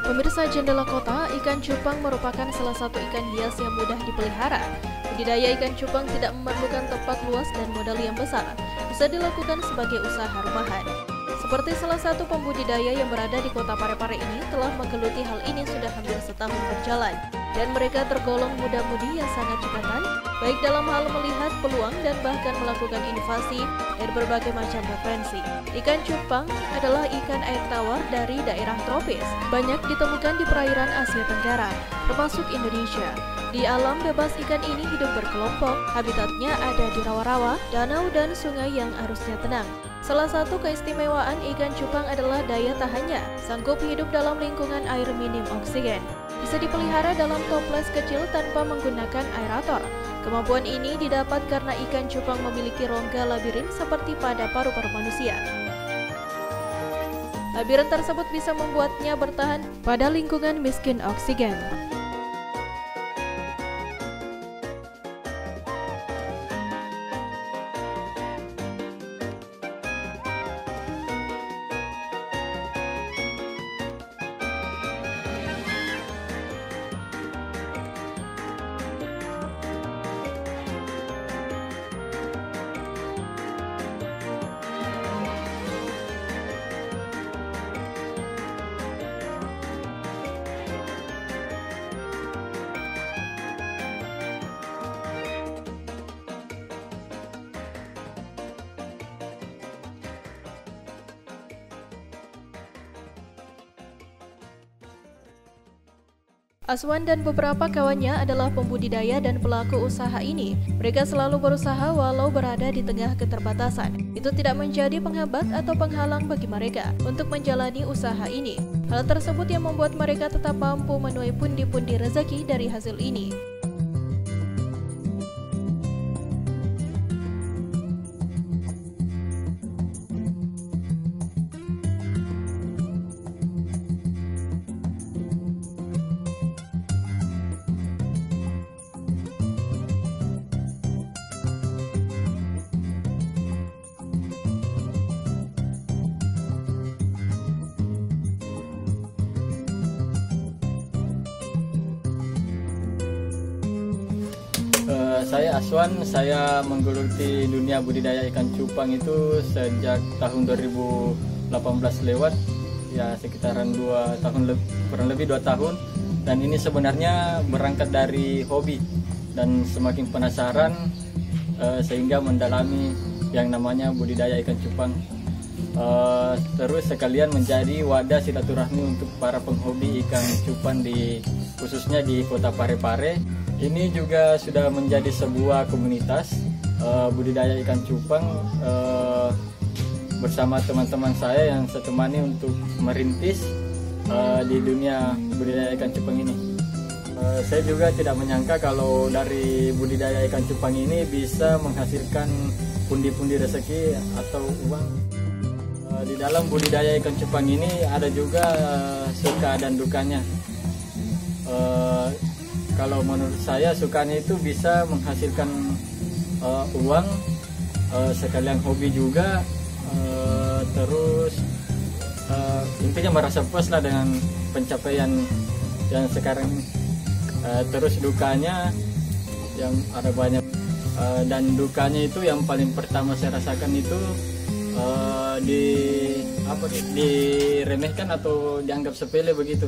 Pemirsa Jendela Kota, ikan cupang merupakan salah satu ikan hias yang mudah dipelihara. Budidaya ikan cupang tidak memerlukan tempat luas dan modal yang besar, bisa dilakukan sebagai usaha rumahan. Seperti salah satu pembudidaya yang berada di kota Parepare ini telah menggeluti hal ini sudah hampir setahun berjalan. Dan mereka tergolong muda-mudi yang sangat cekatan, baik dalam hal melihat peluang dan bahkan melakukan inovasi dari berbagai macam referensi. Ikan cupang adalah ikan air tawar dari daerah tropis, banyak ditemukan di perairan Asia Tenggara, termasuk Indonesia. Di alam bebas ikan ini hidup berkelompok, habitatnya ada di rawa-rawa, danau dan sungai yang arusnya tenang. Salah satu keistimewaan ikan cupang adalah daya tahannya, sanggup hidup dalam lingkungan air minim oksigen. Bisa dipelihara dalam toples kecil tanpa menggunakan aerator. Kemampuan ini didapat karena ikan cupang memiliki rongga labirin seperti pada paru-paru manusia. Labirin tersebut bisa membuatnya bertahan pada lingkungan miskin oksigen. Aswan dan beberapa kawannya adalah pembudidaya dan pelaku usaha ini. Mereka selalu berusaha walau berada di tengah keterbatasan. Itu tidak menjadi penghambat atau penghalang bagi mereka untuk menjalani usaha ini. Hal tersebut yang membuat mereka tetap mampu menuai pundi-pundi rezeki dari hasil ini. Saya Aswan, saya menggeluti dunia budidaya ikan cupang itu sejak tahun 2018 lewat, ya sekitaran 2 tahun, kurang lebih 2 tahun. Dan ini sebenarnya berangkat dari hobi dan semakin penasaran sehingga mendalami yang namanya budidaya ikan cupang. Terus sekalian menjadi wadah silaturahmi untuk para penghobi ikan cupang khususnya di kota Parepare. Ini juga sudah menjadi sebuah komunitas budidaya ikan cupang bersama teman-teman saya yang saya temani untuk merintis di dunia budidaya ikan cupang ini. Saya juga tidak menyangka kalau dari budidaya ikan cupang ini bisa menghasilkan pundi-pundi rezeki atau uang. Di dalam budidaya ikan cupang ini ada juga suka dan dukanya. Kalau menurut saya sukanya itu bisa menghasilkan uang, sekalian hobi juga, terus intinya merasa puas lah dengan pencapaian yang sekarang. Terus dukanya yang ada banyak, dan dukanya itu yang paling pertama saya rasakan itu diremehkan atau dianggap sepele begitu.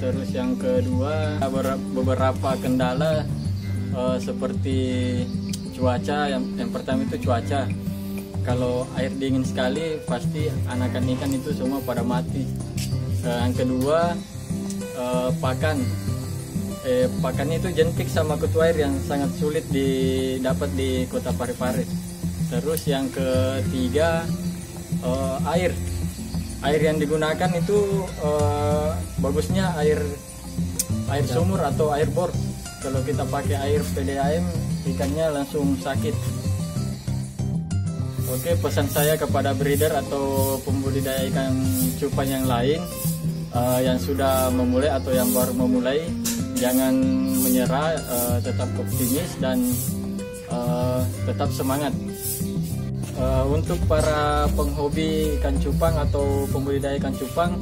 Terus yang kedua beberapa kendala seperti cuaca. Yang pertama itu cuaca. Kalau air dingin sekali pasti anakan ikan itu semua pada mati. Yang kedua pakan. Pakannya itu jentik sama kutu air yang sangat sulit didapat di kota Parepare. Terus yang ketiga air. Air yang digunakan itu bagusnya air sumur atau air bor. Kalau kita pakai air PDAM, ikannya langsung sakit. Oke, pesan saya kepada breeder atau pembudidaya ikan cupang yang lain yang sudah memulai atau yang baru memulai, jangan menyerah, tetap optimis dan tetap semangat. Untuk para penghobi ikan cupang atau pembudidaya ikan cupang,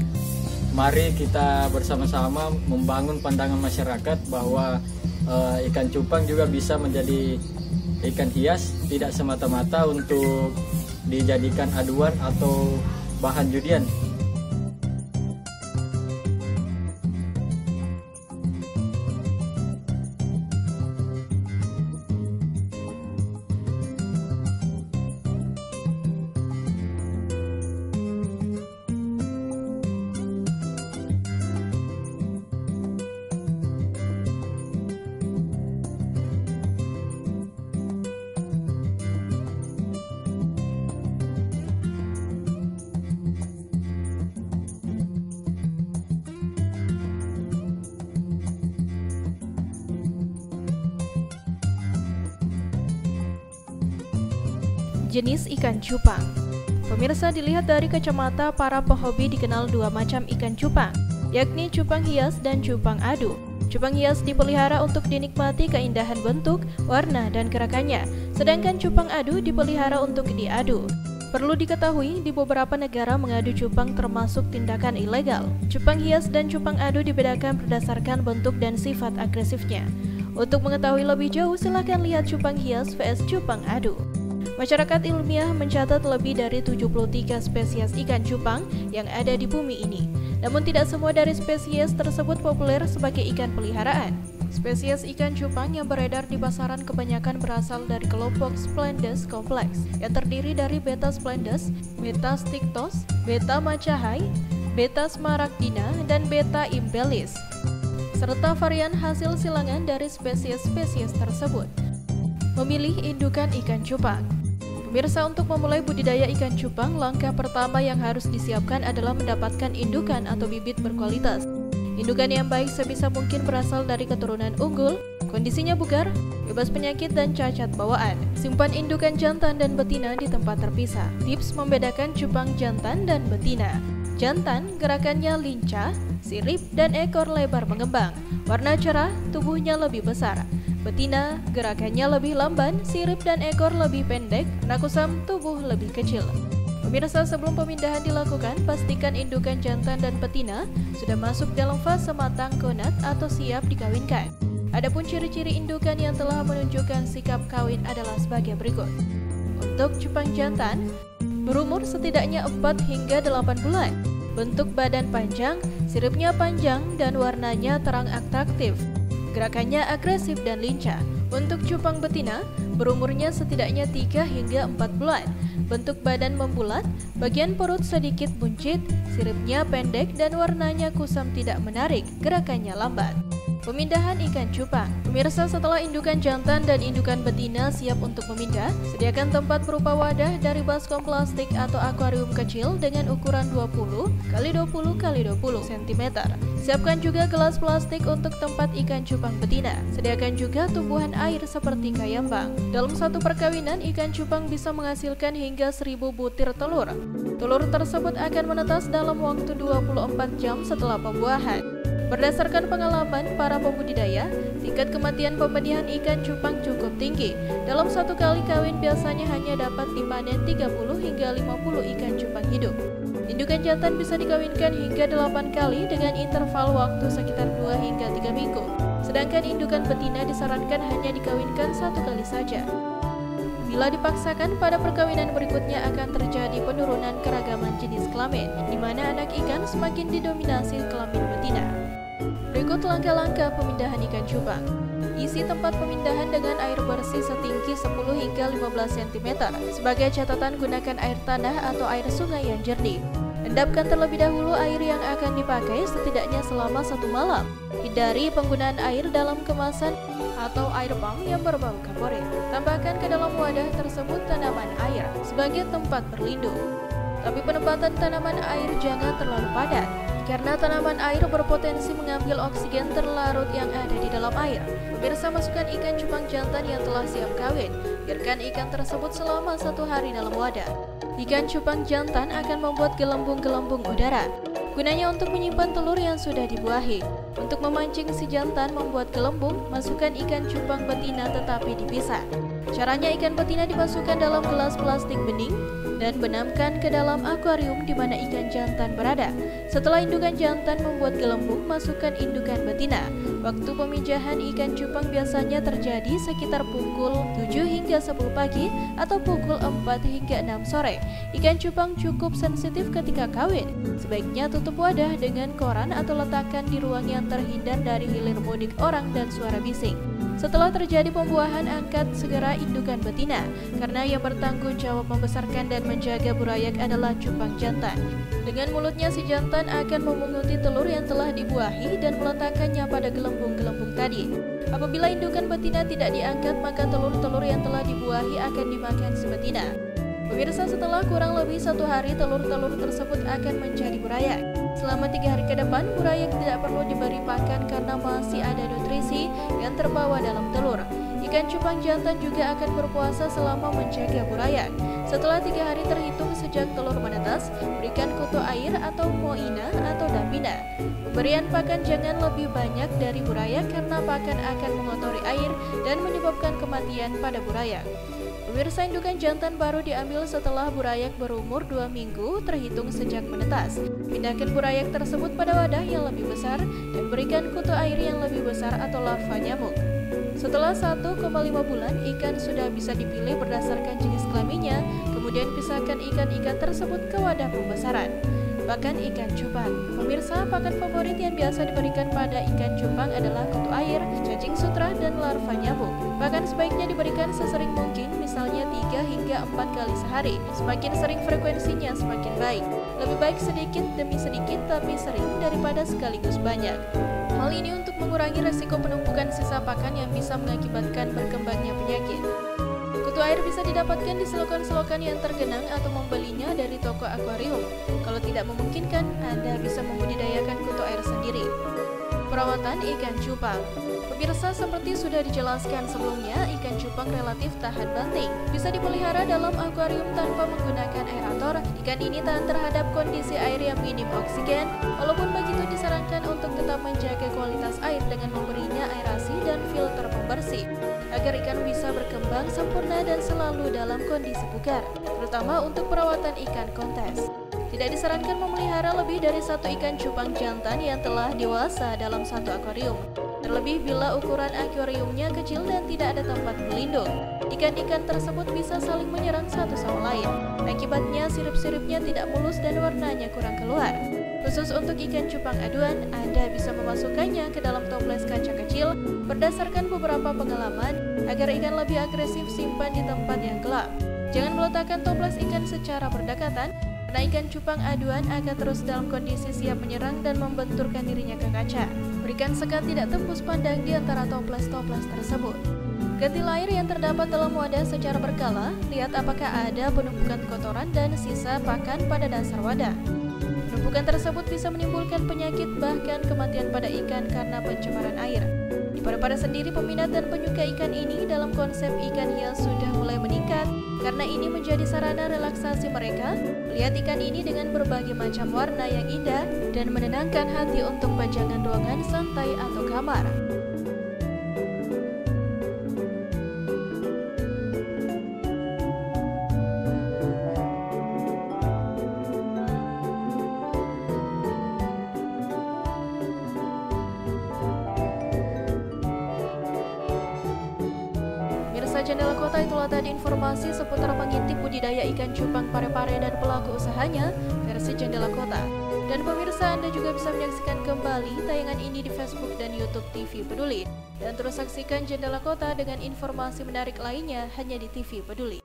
mari kita bersama-sama membangun pandangan masyarakat bahwa ikan cupang juga bisa menjadi ikan hias, tidak semata-mata untuk dijadikan aduan atau bahan judian. Jenis ikan cupang. Pemirsa, dilihat dari kacamata para pehobi dikenal dua macam ikan cupang, yakni cupang hias dan cupang adu. Cupang hias dipelihara untuk dinikmati keindahan bentuk, warna, dan gerakannya, sedangkan cupang adu dipelihara untuk diadu. Perlu diketahui, di beberapa negara mengadu cupang termasuk tindakan ilegal. Cupang hias dan cupang adu dibedakan berdasarkan bentuk dan sifat agresifnya. Untuk mengetahui lebih jauh, silakan lihat cupang hias vs cupang adu. Masyarakat ilmiah mencatat lebih dari 73 spesies ikan cupang yang ada di bumi ini. Namun tidak semua dari spesies tersebut populer sebagai ikan peliharaan. Spesies ikan cupang yang beredar di pasaran kebanyakan berasal dari kelompok Splendes kompleks yang terdiri dari Beta splendes, Beta stichtos, Beta macahai, Beta smaragdina, dan Beta imbellis, serta varian hasil silangan dari spesies-spesies tersebut. Memilih indukan ikan cupang. Pemirsa, untuk memulai budidaya ikan cupang, langkah pertama yang harus disiapkan adalah mendapatkan indukan atau bibit berkualitas. Indukan yang baik sebisa mungkin berasal dari keturunan unggul, kondisinya bugar, bebas penyakit, dan cacat bawaan. Simpan indukan jantan dan betina di tempat terpisah. Tips membedakan cupang jantan dan betina. Jantan gerakannya lincah, sirip, dan ekor lebar mengembang. Warna cerah, tubuhnya lebih besar. Betina gerakannya lebih lamban, sirip dan ekor lebih pendek, warna kusam, tubuh lebih kecil. Pemirsa, sebelum pemindahan dilakukan, pastikan indukan jantan dan betina sudah masuk dalam fase matang konat atau siap dikawinkan. Adapun ciri-ciri indukan yang telah menunjukkan sikap kawin adalah sebagai berikut. Untuk cupang jantan, berumur setidaknya 4 hingga 8 bulan. Bentuk badan panjang, siripnya panjang, dan warnanya terang atraktif. Gerakannya agresif dan lincah. Untuk cupang betina, berumurnya setidaknya 3 hingga 4 bulan. Bentuk badan membulat, bagian perut sedikit buncit, siripnya pendek, dan warnanya kusam tidak menarik, gerakannya lambat. Pemindahan ikan cupang. Pemirsa, setelah indukan jantan dan indukan betina siap untuk memindah, sediakan tempat berupa wadah dari baskom plastik atau akuarium kecil dengan ukuran 20 x 20 x 20 cm. Siapkan juga gelas plastik untuk tempat ikan cupang betina. Sediakan juga tumbuhan air seperti kayambang. Dalam satu perkawinan, ikan cupang bisa menghasilkan hingga 1000 butir telur. Telur tersebut akan menetas dalam waktu 24 jam setelah pembuahan. Berdasarkan pengalaman para pembudidaya, tingkat kematian pembenihan ikan cupang cukup tinggi. Dalam satu kali kawin biasanya hanya dapat dipanen 30 hingga 50 ikan cupang hidup. Indukan jantan bisa dikawinkan hingga 8 kali dengan interval waktu sekitar 2 hingga 3 minggu. Sedangkan indukan betina disarankan hanya dikawinkan 1 kali saja. Bila dipaksakan, pada perkawinan berikutnya akan terjadi penurunan keragaman jenis kelamin, di mana anak ikan semakin didominasi kelamin betina. Berikut langkah-langkah pemindahan ikan cupang. Isi tempat pemindahan dengan air bersih setinggi 10 hingga 15 cm. Sebagai catatan, gunakan air tanah atau air sungai yang jernih. Endapkan terlebih dahulu air yang akan dipakai setidaknya selama 1 malam. Hindari penggunaan air dalam kemasan atau air pump yang berbau kaporit. Tambahkan ke dalam wadah tersebut tanaman air sebagai tempat berlindung. Tapi penempatan tanaman air jangan terlalu padat, karena tanaman air berpotensi mengambil oksigen terlarut yang ada di dalam air. Pemirsa, masukkan ikan cupang jantan yang telah siap kawin. Biarkan ikan tersebut selama 1 hari dalam wadah. Ikan cupang jantan akan membuat gelembung-gelembung udara. Gunanya untuk menyimpan telur yang sudah dibuahi. Untuk memancing si jantan membuat gelembung, masukkan ikan cupang betina tetapi dipisah. Caranya, ikan betina dimasukkan dalam gelas plastik bening dan benamkan ke dalam akuarium di mana ikan jantan berada. Setelah indukan jantan membuat gelembung, masukkan indukan betina. Waktu pemijahan ikan cupang biasanya terjadi sekitar pukul 7 hingga 10 pagi atau pukul 4 hingga 6 sore. Ikan cupang cukup sensitif ketika kawin. Sebaiknya tutup wadah dengan koran atau letakkan di ruang yang terhindar dari hilir mudik orang dan suara bising. Setelah terjadi pembuahan, angkat segera indukan betina, karena yang bertanggung jawab membesarkan dan menjaga burayak adalah cupang jantan. Dengan mulutnya si jantan akan memunguti telur yang telah dibuahi dan meletakkannya pada gelembung-gelembung tadi. Apabila indukan betina tidak diangkat, maka telur-telur yang telah dibuahi akan dimakan si betina. Pemirsa, setelah kurang lebih 1 hari, telur-telur tersebut akan menjadi burayak. Selama 3 hari ke depan, burayak tidak perlu diberi pakan karena masih ada nutrisi yang terbawa dalam telur. Ikan cupang jantan juga akan berpuasa selama menjaga burayak. Setelah 3 hari terhitung sejak telur menetas, berikan kutu air atau moina atau dapina. Pemberian pakan jangan lebih banyak dari burayak karena pakan akan mengotori air dan menyebabkan kematian pada burayak. Pemirsa, indukan jantan baru diambil setelah burayak berumur 2 minggu terhitung sejak menetas. Pindahkan burayak tersebut pada wadah yang lebih besar dan berikan kutu air yang lebih besar atau larva nyamuk. Setelah 1,5 bulan, ikan sudah bisa dipilih berdasarkan jenis kelaminnya, kemudian pisahkan ikan-ikan tersebut ke wadah pembesaran. Pakan ikan cupang. Pemirsa, pakan favorit yang biasa diberikan pada ikan cupang adalah kutu air, cacing sutra, dan larva nyamuk. Pakan sebaiknya diberikan sesering mungkin, misalnya 3 hingga 4 kali sehari. Semakin sering frekuensinya semakin baik. Lebih baik sedikit demi sedikit tapi sering daripada sekaligus banyak. Hal ini untuk mengurangi resiko penumpukan sisa pakan yang bisa mengakibatkan berkembangnya penyakit. Kutu air bisa didapatkan di selokan-selokan yang tergenang atau membelinya dari toko akuarium. Kalau tidak memungkinkan, Anda bisa membudidayakan kutu air sendiri. Perawatan ikan cupang. Pemirsa, seperti sudah dijelaskan sebelumnya, ikan cupang relatif tahan banting. Bisa dipelihara dalam akuarium tanpa menggunakan aerator. Ikan ini tahan terhadap kondisi air yang minim oksigen. Walaupun begitu, disarankan untuk tetap menjaga kualitas air dengan memberinya aerasi dan filter pembersih, agar ikan bisa berkembang sempurna dan selalu dalam kondisi bugar, terutama untuk perawatan ikan kontes. Tidak disarankan memelihara lebih dari 1 ikan cupang jantan yang telah dewasa dalam 1 akuarium, terlebih bila ukuran akuariumnya kecil dan tidak ada tempat berlindung. Ikan-ikan tersebut bisa saling menyerang satu sama lain. Akibatnya sirip-siripnya tidak mulus dan warnanya kurang keluar. Khusus untuk ikan cupang aduan, Anda bisa memasukkannya ke dalam toples kaca kecil berdasarkan beberapa pengalaman. Agar ikan lebih agresif, simpan di tempat yang gelap. Jangan meletakkan toples ikan secara berdekatan, karena ikan cupang aduan akan terus dalam kondisi siap menyerang dan membenturkan dirinya ke kaca. Berikan sekat tidak tembus pandang di antara toples-toples tersebut. Ganti air yang terdapat dalam wadah secara berkala. Lihat apakah ada penumpukan kotoran dan sisa pakan pada dasar wadah. Penumpukan tersebut bisa menimbulkan penyakit bahkan kematian pada ikan karena pencemaran air. Di Pada sendiri, peminat dan penyuka ikan ini dalam konsep ikan hias sudah mulai meningkat karena ini menjadi sarana relaksasi mereka. Lihat ikan ini dengan berbagai macam warna yang indah dan menenangkan hati untuk pajangan ruangan santai atau kamar. Jendela Kota, itulah tadi informasi seputar mengintip budidaya ikan cupang Parepare dan pelaku usahanya versi Jendela Kota. Dan pemirsa, Anda juga bisa menyaksikan kembali tayangan ini di Facebook dan YouTube TV Peduli. Dan terus saksikan Jendela Kota dengan informasi menarik lainnya hanya di TV Peduli.